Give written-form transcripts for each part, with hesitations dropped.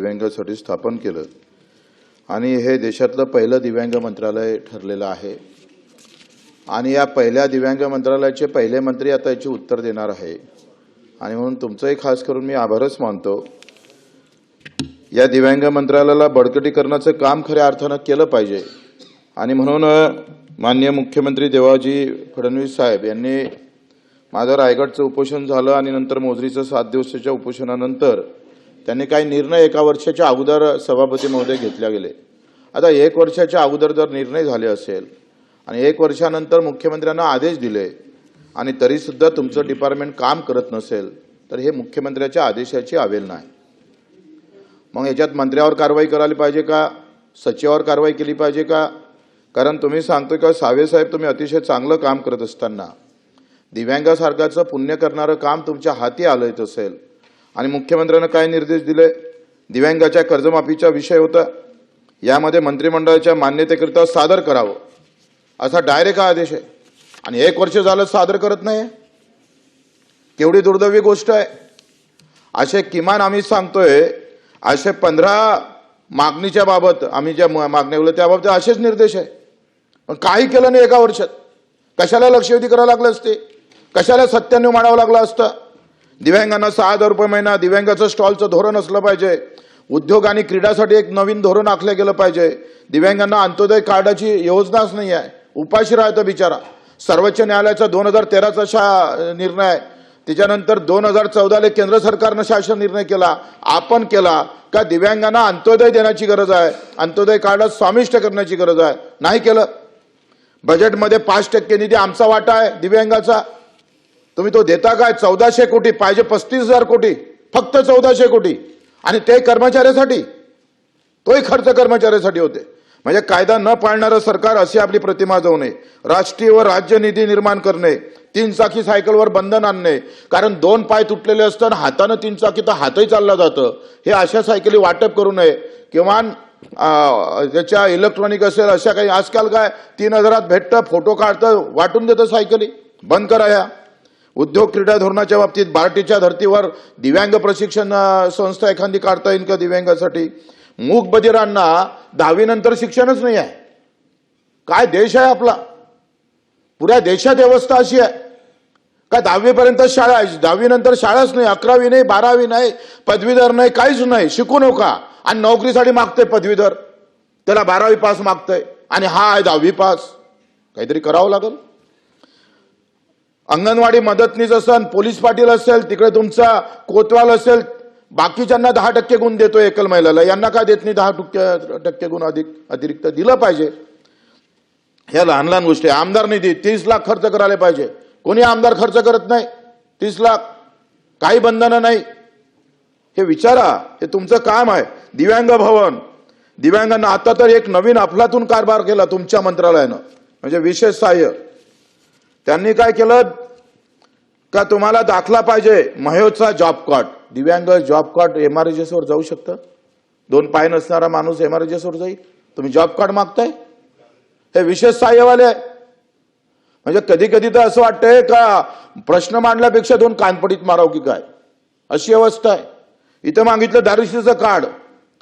दिव्यांगांसाठी स्थापन केलं आणि हे देशातलं पहिलं दिव्यांग मंत्रालय ठरलेलं आहे आणि या पहिल्या दिव्यांग मंत्रालयाचे पहिले मंत्री आता याची उत्तर देणार आहे आणि म्हणून तुमचंही खास करून मी आभारच मानतो। या दिव्यांग मंत्रालयाला बळकटीकरणाचं काम खऱ्या अर्थानं केलं पाहिजे आणि म्हणून माननीय मुख्यमंत्री देवेंद्र फडणवीस साहेब यांनी माझं रायगडचं उपोषण झालं आणि नंतर मोजरीचं 7 दिवसाच्या उपोषणानंतर त्यांनी काही निर्णय एका वर्षाच्या अगोदर सभापती महोदय घेतले गेले। आता 1 वर्षाच्या अगोदर जर निर्णय झाले असेल आणि 1 वर्षानंतर मुख्यमंत्र्यांना आदेश दिले आणि तरीसुद्धा तुमचं डिपार्टमेंट काम करत नसेल तर हे मुख्यमंत्र्याच्या आदेशाची अवहेलना आहे। मग याच्यात मंत्र्यावर कारवाई करायला पाहिजे का, सचिवावर कारवाई केली पाहिजे का? कारण तुम्ही सांगतो का सावे साहेब तुम्ही अतिशय चांगलं काम करत असताना दिव्यांगासारखाचं पुण्य करणारं काम तुमच्या हाती आलं असेल आणि मुख्यमंत्र्यांना काय निर्देश दिले? दिव्यांगाच्या कर्जमाफीचा विषय होता, यामध्ये मंत्रिमंडळाच्या मान्यतेकरिता सादर करावं असा डायरेक्ट आदेश आहे आणि 1 वर्ष झालं सादर करत नाही। केवढी दुर्दैवी गोष्ट आहे। असे किमान आम्ही सांगतोय असे 15 मागणीच्या बाबत आम्ही ज्या मागण्या केल्या त्याबाबत असेच निर्देश आहे, पण काही केलं नाही 1 वर्षात। कशाला लक्षवेधी करावं लागलं असते, कशाला 97 मांडावं लागलं असतं? दिव्यांगांना 6,000 रुपये महिना, दिव्यांगाचं स्टॉलचं धोरण असलं पाहिजे, उद्योग आणि क्रीडासाठी एक नवीन धोरण आखलं गेलं पाहिजे। दिव्यांगांना अंत्योदय कार्डाची योजनाच नाही आहे, उपाशी राहतो बिचारा। सर्वोच्च न्यायालयाचा 2013चा निर्णय आहे, त्याच्यानंतर 2014ला केंद्र सरकारनं शासन निर्णय केला, आपण केला का दिव्यांगांना अंत्योदय देण्याची गरज आहे, अंत्योदय कार्डात समाविष्ट करण्याची गरज आहे, नाही केलं। बजेटमध्ये 5% निधी आमचा वाटा आहे दिव्यांगाचा, तुम्ही तो देता काय? 1400 कोटी पाहिजे, 35,000 कोटी, फक्त 1400 कोटी आणि ते कर्मचाऱ्यासाठी, तोही खर्च कर्मचाऱ्यासाठी होते। म्हणजे कायदा न पाळणारं सरकार अशी आपली प्रतिमा जाऊ नये। राष्ट्रीय व राज्य निधी निर्माण करणे, 3 चाकी सायकलवर बंधन आणणे, कारण 2 पाय तुटलेले असताना हातानं 3 चाकी तर हातही चालला जातं, हे अशा सायकली वाटप करू नये। किमान त्याच्या इलेक्ट्रॉनिक असेल अशा काही, आजकाल काय 3,000 भेटतं, फोटो काढतं, वाटून देतं सायकली, बंद करा। या उद्योग क्रीडा धोरणाच्या बाबतीत बार्टीच्या धर्तीवर दिव्यांग प्रशिक्षण संस्था एखादी काढता येईल का दिव्यांगासाठी? मूक बधिरांना 10वी नंतर शिक्षणच नाही आहे। काय देश आहे आपला? पुऱ्या देशात व्यवस्था अशी आहे का 10वी पर्यंत शाळा आहे, 10वी नंतर शाळाच नाही, 11वी नाही, 12वी नाही, पदवीधर नाही, काहीच नाही, शिकू नका आणि नोकरीसाठी मागते पदवीधर, त्याला 12वी पास मागतंय आणि हा आहे 10वी पास। काहीतरी करावं लागेल। अंगणवाडी मदतनीस असेल, पोलीस पाटील असेल, तिकडे तुमचा कोतवाल असेल, बाकीच्यांना 10% गुण देतोय एकल महिलाला, यांना काय देत नाही? 10% गुण अतिरिक्त दिलं पाहिजे। ह्या लहान लहान गोष्टी। आमदार निधी 30 लाख खर्च करायला पाहिजे, कोणी आमदार खर्च करत नाही 30 लाख, काही बंधनं नाही। हे विचारा, हे तुमचं काम आहे। दिव्यांग भवन, दिव्यांगांना आता तर एक नवीन अफलातून कारभार केला तुमच्या मंत्रालयानं, म्हणजे विशेष सहाय्य। त्यांनी काय केलं का तुम्हाला दाखला पाहिजे महोत्सव जॉब कार्ड, दिव्यांग जॉब कार्ड MRJS वर जाऊ शकतं। 2 पाय नसणारा माणूस MRJS वर जाईल, तुम्ही जॉब कार्ड मागताय? हे विशेष सहाय्यवाले आहे। म्हणजे कधी कधी तर असं वाटतंय का प्रश्न मांडल्यापेक्षा 2 कानपडीत माराव की काय, अशी अवस्था आहे। इथं मागितलं दारिद्र्याचं कार्ड,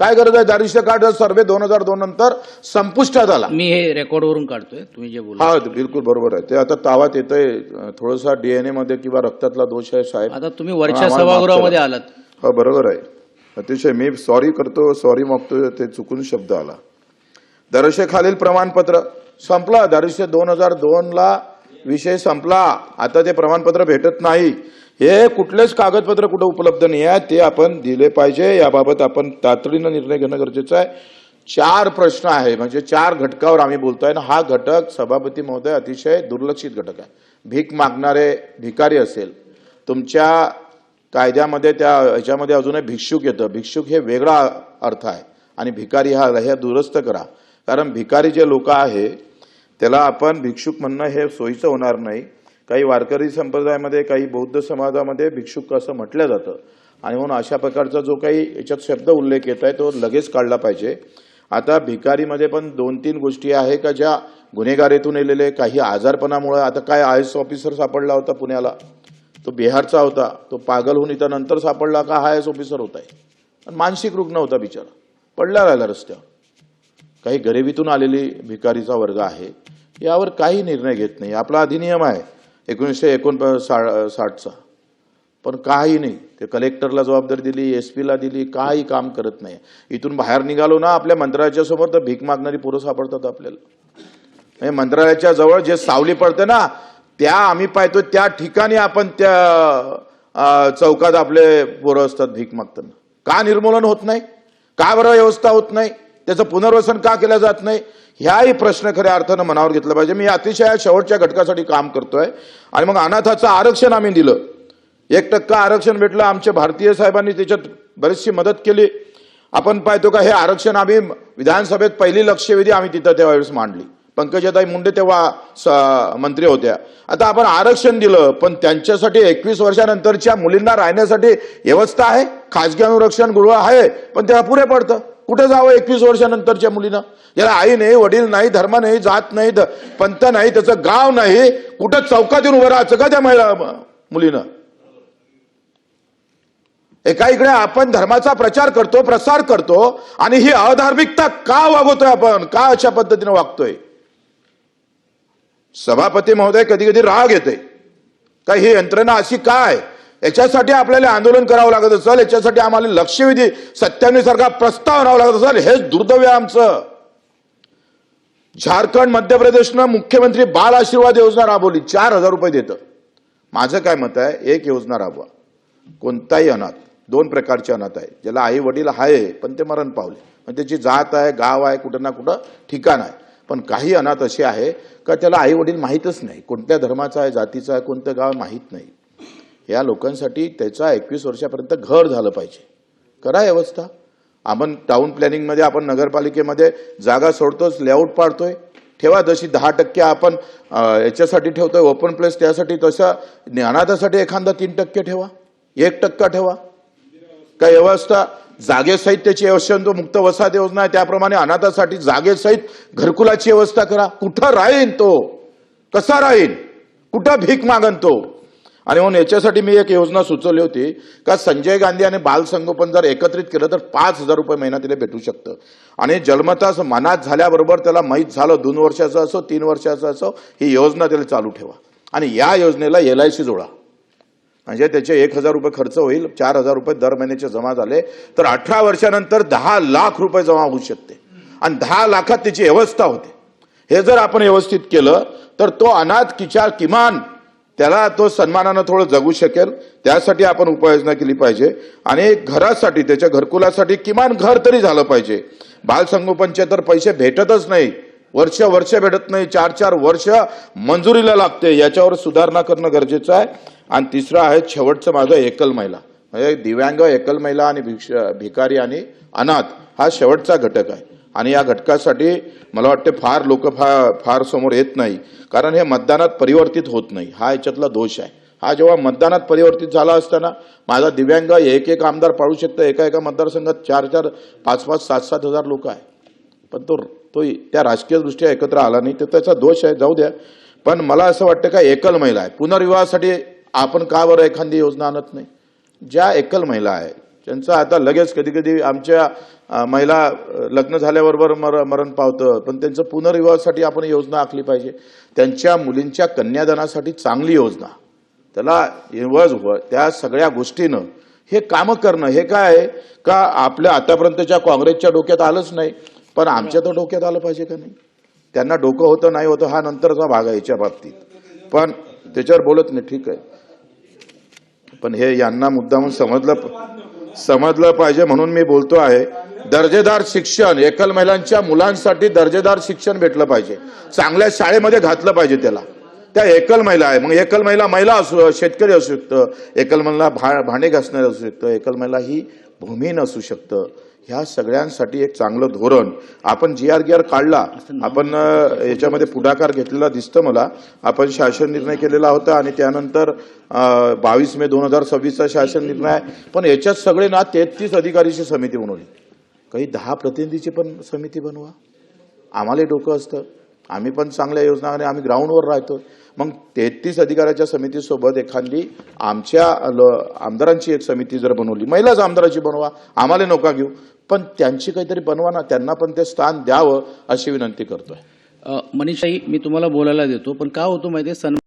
काय गरज आहे? दारिद्र्य कार्ड सर्वे 2002 नंतर संपुष्टात आला। मी हे रेकॉर्डवरून काढतोय, तुम्ही जे बोलला। हा बिलकुल बरोबर आहे, ते आता तावात येतंय, थोडासा DNA मध्ये किंवा रक्तातला दोष आहे साहेब। आता तुम्ही वरच्या सभागृहामध्ये आलात। हा बरोबर आहे, अतिशय मी सॉरी करतो, सॉरी मागतो, ते चुकून शब्द आला। दारिद्र्य खालील प्रमाणपत्र संपला, दारिद्र्य 2002ला विषय संपला, आता ते प्रमाणपत्र भेटत नाही। हे कुठलेच कागदपत्र कुठे उपलब्ध नाही आहे, ते आपण दिले पाहिजे। याबाबत आपण तातडीनं निर्णय घेणं गरजेचं आहे। 4 प्रश्न आहे, म्हणजे 4 घटकावर आम्ही बोलतोय ना, हा घटक सभापती महोदय अतिशय दुर्लक्षित घटक आहे। भीक मागणारे भिकारी असेल, तुमच्या कायद्यामध्ये त्या ह्याच्यामध्ये अजूनही भिक्षुक येतं, भिक्षुक हे वेगळा अर्थ आहे आणि भिकारी हा हे दुरुस्त करा। कारण भिकारी जे लोक आहे त्याला आपण भिक्षुक म्हणणं हे सोयीचं होणार नाही। काही वारकरी संप्रदायामध्ये, काही बौद्ध समाजामध्ये भिक्षुक असं म्हटलं जातं आणि म्हणून अशा प्रकारचा जो काही याच्यात शब्द उल्लेख येत आहे तो लगेच काढला पाहिजे। आता भिकारीमध्ये पण 2-3 गोष्टी आहे का ज्या गुन्हेगारीतून आलेले, काही आजारपणामुळे, आता काय IAS ऑफिसर सापडला होता पुण्याला, तो बिहारचा होता, तो पागल होऊन इथं नंतर सापडला का IAS ऑफिसर होता आहे, आणि मानसिक रुग्ण होता बिचारा, पडला राहिला रस्त्यावर. काही गरिबीतून आलेली भिकारीचा वर्ग आहे, यावर काही निर्णय घेत नाही. आपला अधिनियम आहे 1959चा, पण काही नाही. ते कलेक्टरला जबाबदारी दिली, SP ला दिली, काही काम करत नाही. इथून बाहेर निघालो ना आपल्या मंत्रालयाच्या समोर तर भीक मागणारी पोरं सापडतात आपल्याला. म्हणजे मंत्रालयाच्या जवळ जे सावली पडते ना, त्या आम्ही पाहतो त्या ठिकाणी आपण त्या चौकात आपले पोरं असतात भीक मागताना. का निर्मूलन होत नाही? का बरं व्यवस्था होत नाही? त्याचं पुनर्वसन का केलं जात नाही? ह्याही प्रश्न खऱ्या अर्थानं मनावर घेतला पाहिजे. मी अतिशय शेवटच्या घटकासाठी काम करतोय आणि मग अनाथाचं आरक्षण आम्ही दिलं. 1% आरक्षण भेटलं. आमच्या भारतीय साहेबांनी त्याच्यात बरीचशी मदत केली. आपण पाहतो का हे आरक्षण आम्ही विधानसभेत पहिली लक्षवेधी आम्ही तिथं त्यावेळेस मांडली. पंकजाताई मुंडे तेव्हा मंत्री होत्या. आता आपण आरक्षण दिलं, पण त्यांच्यासाठी 21 वर्षानंतरच्या मुलींना राहण्यासाठी व्यवस्था आहे, खाजगी अनुरक्षण गृह आहे, पण तेव्हा पुरे पडतं. कुठे जावं 21 वर्षानंतरच्या मुलीनं? ज्याला आई नाही, वडील नाही, धर्म नाही, जात नाही, पंथ नाही, त्याचं गाव नाही, कुठं चौकात येऊन उभं राहायचं का त्या मुलीनं? एका इकडे आपण धर्माचा प्रचार करतो, प्रसार करतो, आणि ही अधार्मिकता का वागवतोय आपण? का अशा पद्धतीने वागतोय? सभापती महोदय, कधी कधी राग येते का ही यंत्रणा अशी काय? याच्यासाठी आपल्याला आंदोलन करावं लागत असेल, याच्यासाठी आम्हाला लक्षवेधी 97 सारखा प्रस्ताव आणावा लागत असेल, हेच दुर्दैव आहे आमचं. झारखंड, मध्य प्रदेशनं मुख्यमंत्री बाल आशीर्वाद योजना राबवली, 4,000 रुपये देतं. माझं काय मत आहे, एक योजना राबवा. कोणताही अनाथ, 2 प्रकारचे अनाथ आहे. ज्याला आई वडील आहे पण ते मरण पावले, पण त्याची जात आहे, गाव आहे, कुठं ना कुठं ठिकाण आहे. पण काही अनाथ असे आहे का त्याला आई वडील माहीतच नाही, कोणत्या धर्माचा आहे, जातीचा आहे, कोणतं गाव माहीत नाही. या लोकांसाठी त्याचा 21 वर्षापर्यंत घर झालं पाहिजे. करा व्यवस्था. आपण टाउन प्लॅनिंगमध्ये, आपण नगरपालिकेमध्ये जागा सोडतोच, लेआउट पाडतोय, ठेवा जशी 10% आपण याच्यासाठी ठेवतोय ओपन प्लेस, त्यासाठी तसं अनाथासाठी एखादा 3% ठेवा, 1% ठेवा. काय व्यवस्था जागेसहित त्याची व्यवस्था, तो मुक्त वसाहत योजना आहे त्याप्रमाणे अनाथासाठी जागेसहित घरकुलाची व्यवस्था करा. कुठं राहीन तो? कसा राहीन? कुठं भीक मागन तो? आणि म्हणून याच्यासाठी मी एक योजना सुचवली होती का संजय गांधी आणि बाल संगोपन जर एकत्रित केलं तर 5,000 रुपये महिना तिला भेटू शकतं. आणि जन्मताच मनात झाल्याबरोबर त्याला माहीत झालं 2 वर्षाचं असो 3 वर्षाचं असो, ही योजना त्याला चालू ठेवा. आणि या योजनेला LIC जोडा, म्हणजे त्याचे 1,000 रुपये खर्च होईल, 4,000 रुपये दर महिन्याचे जमा झाले तर 18 वर्षानंतर 10 लाख रुपये जमा होऊ शकते. आणि 10 लाखात त्याची व्यवस्था होते. हे जर आपण व्यवस्थित केलं तर तो अनाथ किमान त्याला तो सन्मानानं थोडं जगू शकेल. त्यासाठी आपण उपाययोजना केली पाहिजे. आणि घरासाठी, त्याच्या घरकुलासाठी किमान घर तरी झालं पाहिजे. बालसंगोपनचे तर पैसे भेटतच नाही, वर्ष भेटत नाही, 4-4 वर्ष मंजुरीला लागते. याच्यावर सुधारणा करणं गरजेचं आहे. आणि तिसरं आहे शेवटचं माझं, एकल महिला, म्हणजे दिव्यांग, एकल महिला आणि भिकारी आणि अनाथ हा शेवटचा घटक आहे. आणि या घटकासाठी मला वाटते फार लोक फार समोर येत नाही, कारण हे मतदानात परिवर्तित होत नाही. हा याच्यातला दोष आहे. हा जेव्हा मतदानात परिवर्तित झाला असताना माझा दिव्यांग एक आमदार पाडू शकतं. एका मतदारसंघात 4-4, 5-5, 7-7 हजार लोक आहे, पण तो त्या राजकीय दृष्ट्या एकत्र आला नाही, तर त्याचा दोष आहे, जाऊ द्या. पण मला असं वाटतं का एकल महिला आहे, पुनर्विवाहासाठी आपण का बरं एखादी योजना आणत नाही? ज्या एकल महिला आहे त्यांचं आता लगेच कधी आमच्या महिला लग्न झाल्याबरोबर मरण पावतं, पण त्यांचं पुनर्विवाहासाठी आपण योजना आखली पाहिजे. त्यांच्या मुलींच्या कन्यादानासाठी चांगली योजना, त्याला त्या सगळ्या गोष्टीनं हे कामं करणं, हे काय आहे का आपल्या आतापर्यंतच्या काँग्रेसच्या डोक्यात आलंच नाही, पण आमच्या तर डोक्यात आलं पाहिजे का नाही? त्यांना डोकं होतं नाही होतं हा नंतरचा भाग आहे याच्या बाबतीत, पण त्याच्यावर बोलत नाही, ठीक आहे. पण हे यांना मुद्दामून समजलं पाहिजे म्हणून मी बोलतो आहे. दर्जेदार शिक्षण, एकल महिलांच्या मुलांसाठी दर्जेदार शिक्षण भेटलं पाहिजे, चांगल्या शाळेमध्ये घातलं पाहिजे त्याला. त्या एकल महिला आहे, मग एकल महिला असू, शेतकरी असू शकतं, एकल महिला भांडे घासणारे असू शकतं, एकल महिला ही भूमिहीन असू शकतं. ह्या सगळ्यांसाठी एक चांगलं धोरण आपण GR काढला, आपण याच्यामध्ये पुढाकार घेतलेला दिसतं मला. आपण शासन निर्णय केलेला होता आणि त्यानंतर 22 मे 2026चा शासन निर्णय आहे. पण याच्यात सगळे ना 33 अधिकारीची समिती बनवली, काही 10 प्रतिनिधीची पण समिती बनवा. आम्हाला डोकं असतं, आम्ही पण चांगल्या योजना आणि आम्ही ग्राउंडवर राहतो. मग 33 अधिकाऱ्याच्या समितीसोबत एखादी आमच्या आमदारांची एक समिती जर बनवली, महिलाच आमदाराची बनवा, आम्हाला नका घेऊ, पण त्यांची काहीतरी बनवा ना, त्यांना पण ते स्थान द्यावं अशी विनंती करतोय. मनीषाई, मी तुम्हाला बोलायला देतो, पण का होतं माहिती आहे,